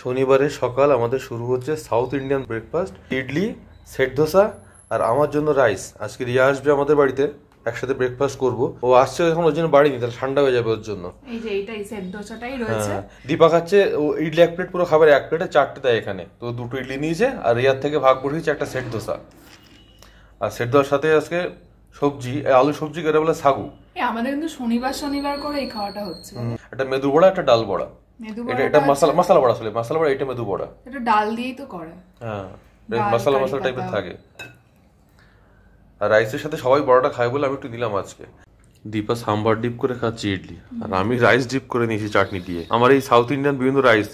শনিবারের সকাল আমাদের শুরু হচ্ছে south Indian breakfast, idli, set dosa আর আমার জন্য রাইস। আজকে রিয়া আসবে আমাদের বাড়িতে, একসাথে ব্রেকফাস্ট করব। ও আসছে এখন, ওর জন্য বাড়ি নি, তাহলে ঠান্ডা হয়ে যাবে ওর জন্য। এই যে এইটাই সেট ধোসাটাই রয়েছে। দীপা খাচ্ছে, ও ইডলি এক প্লেট পুরো খাবার, এক প্লেটে 4টে দেয় এখানে, তো 2টো ইডলি নিয়েছে আর রিয়ার থেকে ভাগ বসিয়েছে একটা সেট ধোসা। আর সেট ধোসার সাথে আজকে সবজি, আলু সবজি, কেটে বলে সাগু। আমাদের কিন্তু শনিবার করে এই খাওয়াটা হচ্ছে। একটা মেদু বড়া, একটা ডাল বড়া। এটা মশলা বড়া, আসলে মশলা বড়া, এটা মেদু বড়া। এটা ডাল দিয়েই তো করে। হ্যাঁ, মশলা টাইপের থাকে। আর রাইসের সাথে সবাই বড়াটা খায় বলে আমি একটু দিলাম আজকে। দীপা সাম্বার ডিপ করে খাচ্ছি ইডলি, আর আমি রাইস ডিপ করে নিয়েছি চাটনি দিয়ে। আমার এই সাউথ ইন্ডিয়ান বিভিন্ন রাইস,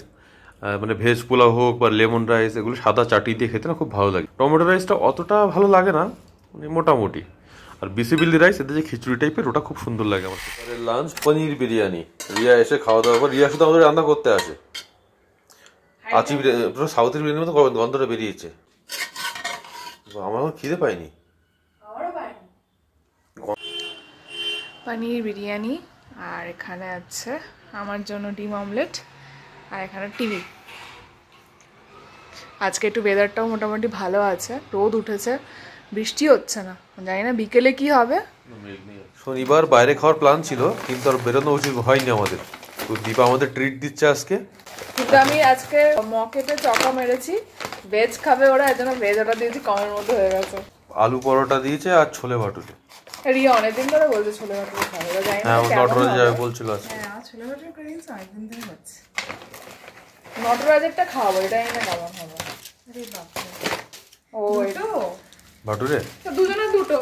মানে ভেজ পোলাও হোক বা লেমন রাইস, এগুলো সাদা চাটনি দিয়ে খেতে না খুব ভালো লাগে। টমেটো রাইসটা অতটা ভালো লাগে না, মানে মোটামুটি। আর বিসিবিলি রাইস, এতে যে খিচুড়ি টাইপের, ওটা খুব সুন্দর লাগে আমার। লাঞ্চ পনির বিরিয়ানি। রিয়া এসে খাওয়া দাওয়ার পর, রিয়া শুধু আমাদের রান্না করতে আসে। আচি পুরো সাউথের বিরিয়ানির মতো গন্ধটা বেরিয়েছে। আমার খিদে পাইনি। পনির বিরিয়ানি, আর এখানে আছে আমার জন্য ডিম অমলেট, আর এখানে টিভি। আজকে একটু ওয়েদারটাও মোটামুটি ভালো আছে, রোদ উঠেছে, বৃষ্টি হচ্ছে না, জানি না বিকেলে কি হবে। শনিবার বাইরে খাওয়ার প্ল্যান ছিল, কিন্তু আর বেরোনো উচিত হয়নি আমাদের। তো দীপা আমাদের ট্রিট দিচ্ছে আজকে। কিন্তু আমি আজকে মকেটে চকা মেরেছি, ভেজ খাবে ওরা, এর জন্য ভেজ অর্ডার দিয়েছি, কমের মধ্যে হয়ে গেছে। আলু পরোটা দিয়েছে আর ছোলে ভাটুরে। রিয়া অনেকদিন ধরে বলছে ছোলে ভাটুরে খাবে, জানি না নটরাজ যাবে বলছিল আজকে। হ্যাঁ, ছোলে ভাটুরে করে দিয়েছি, অনেকদিন ধরে হচ্ছে। নটরাজেরটা খাওয়াবো, এটা এনে কেমন হবে? ও এটা ভাটুরে তো দুজনে দুটো।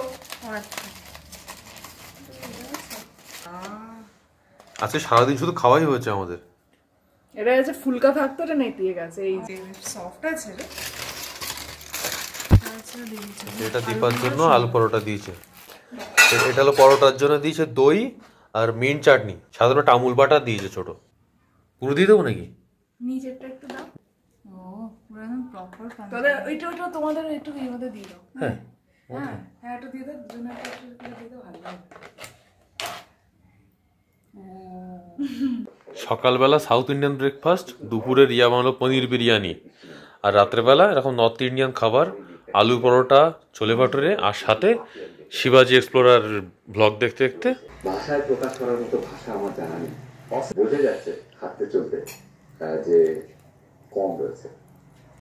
আজকে সারাদিন শুধু খাওয়াই হয়েছে আমাদের। এটা হচ্ছে ফুলকা থাকতো, এটা নেতিয়ে গেছে। এই যে সফট আছে রে। এটা দীপার জন্য আলু পরোটা দিয়েছে। এটা হলো পরোটার জন্য দিয়েছে দই আর মিন্ট চাটনি, সাধারণত আমুল বাটার দিয়েছে ছোট। পুরো দিয়ে দেবো নাকি? নিচেরটা একটু দাও। ও পুরো একদম প্রপার। তাহলে ওইটা তোমাদের একটু এর মধ্যে দিয়ে দাও। হ্যাঁ হ্যাঁ, একটু দিয়ে দাও, দুজনে একটু দিয়ে দাও, ভালো লাগবে। সকালবেলা সাউথ ইন্ডিয়ান ব্রেকফাস্ট, দুপুরে রিয়া বানালো পনির বিরিয়ানি, আর রাত্রেবেলা এরকম নর্থ ইন্ডিয়ান খাবার, আলু পরোটা, ছোলে ভাটুরে, আর সাথে শিবাজি এক্সপ্লোরার ব্লগ দেখতে দেখতে। ভাষায় প্রকাশ করার মতো ভাষা আমার জানা নেই, বোঝা যাচ্ছে হাঁটতে চলতে যে কম রয়েছে।